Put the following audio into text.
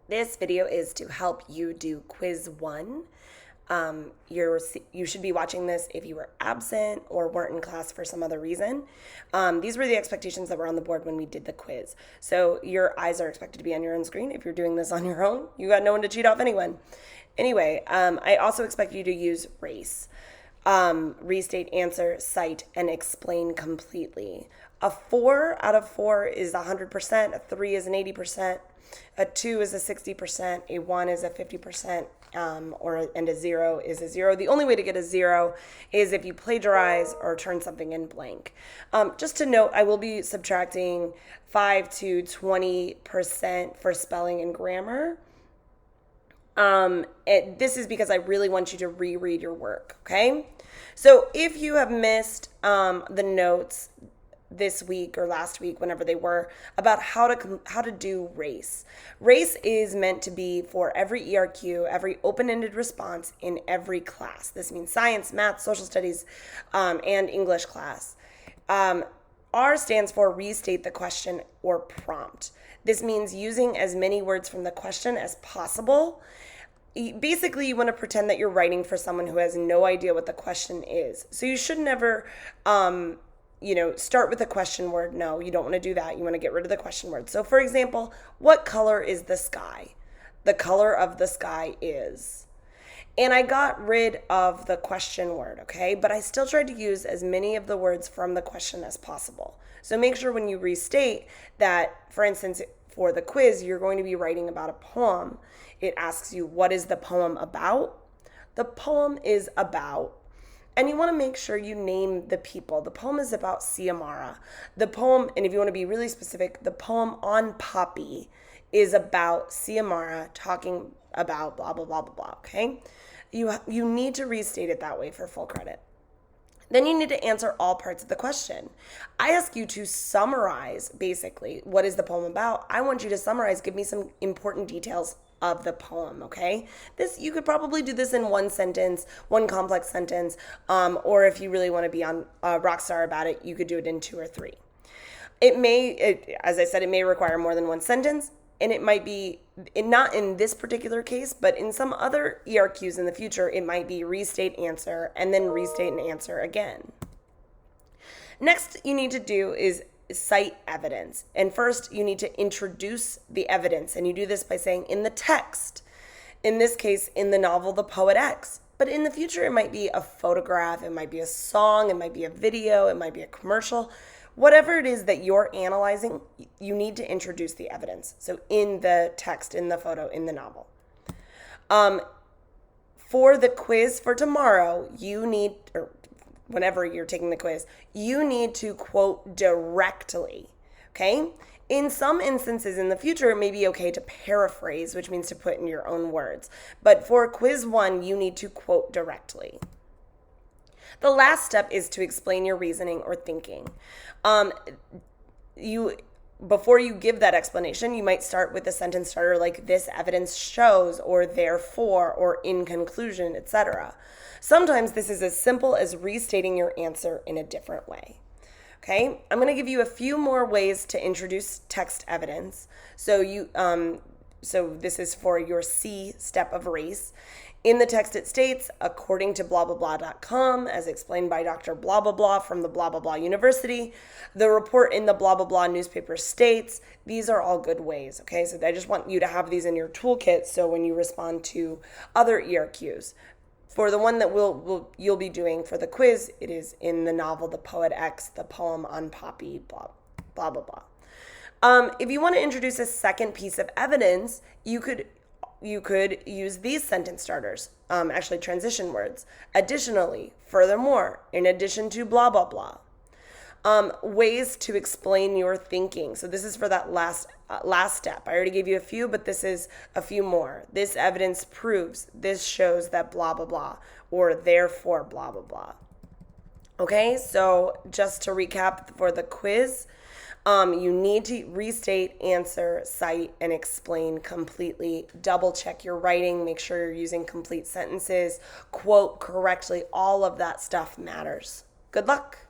This video is to help you do quiz 1. You should be watching this if you were absent or weren't in class for some other reason. These were the expectations that were on the board when we did the quiz. So your eyes are expected to be on your own screen. If you're doing this on your own, you got no one to cheat off anyone. Anyway, I also expect you to use R.A.C.E. Restate, answer, cite, and explain completely. A 4 out of 4 is 100%, a 3 is an 80%, a 2 is a 60%, a 1 is a 50%, and a 0 is a 0. The only way to get a 0 is if you plagiarize or turn something in blank. Just to note, I will be subtracting 5 to 20% for spelling and grammar. This is because I really want you to reread your work, okay? So if you have missed the notes this week or last week, whenever they were, about how to do R.A.C.E. R.A.C.E. is meant to be for every ERQ, every open-ended response in every class. This means science, math, social studies, and English class. R stands for restate the question or prompt. This means using as many words from the question as possible. Basically, you want to pretend that you're writing for someone who has no idea what the question is. So you should never, start with a question word. No, you don't want to do that. You want to get rid of the question word. So for example, what color is the sky? The color of the sky is. And I got rid of the question word, okay? But I still tried to use as many of the words from the question as possible. So make sure when you restate that, for instance, for the quiz, you're going to be writing about a poem. It asks you, what is the poem about? The poem is about, and you want to make sure you name the people. The poem is about Ciamara. The poem, and if you want to be really specific, the poem on Poppy is about Ciamara talking about blah, blah, blah, blah, blah, okay? You need to restate it that way for full credit. Then you need to answer all parts of the question. I ask you to summarize, basically, what is the poem about? I want you to summarize, give me some important details of the poem, okay? You could probably do this in one sentence, one complex sentence, or if you really want to be on rock star about it, you could do it in 2 or 3. As I said, it may require more than one sentence, and it might be, not in this particular case, but in some other ERQs in the future, it might be restate, answer, and then restate and answer again. Next, you need to do is cite evidence. And first, you need to introduce the evidence. And you do this by saying, in the text, in this case, in the novel, The Poet X. But in the future, it might be a photograph, it might be a song, it might be a video, it might be a commercial. Whatever it is that you're analyzing, you need to introduce the evidence. So in the text, in the photo, in the novel. For the quiz for tomorrow, or whenever you're taking the quiz, you need to quote directly, okay? In some instances in the future, it may be okay to paraphrase, which means to put in your own words. But for quiz 1, you need to quote directly. The last step is to explain your reasoning or thinking. Before you give that explanation, you might start with a sentence starter like this evidence shows, or therefore, or in conclusion, etc. Sometimes this is as simple as restating your answer in a different way. Okay, I'm going to give you a few more ways to introduce text evidence. So this is for your C step of R.A.C.E. In the text, it states, according to blah, blah, blah.com, as explained by Dr. Blah, blah, blah from the blah, blah, blah university, the report in the blah, blah, blah newspaper states. These are all good ways, okay? So I just want you to have these in your toolkit so when you respond to other ERQs. For the one that you'll be doing for the quiz, it is in the novel The Poet X, the poem on Poppy, blah, blah, blah, blah. If you want to introduce a second piece of evidence, you could use these sentence starters, actually transition words. Additionally, furthermore, in addition to blah, blah, blah. Ways to explain your thinking. So this is for that last step. I already gave you a few, but this is a few more. This evidence proves, this shows that blah, blah, blah, or therefore blah, blah, blah. Okay, so just to recap for the quiz, you need to restate, answer, cite, and explain completely. Double check your writing. Make sure you're using complete sentences. Quote correctly. All of that stuff matters. Good luck.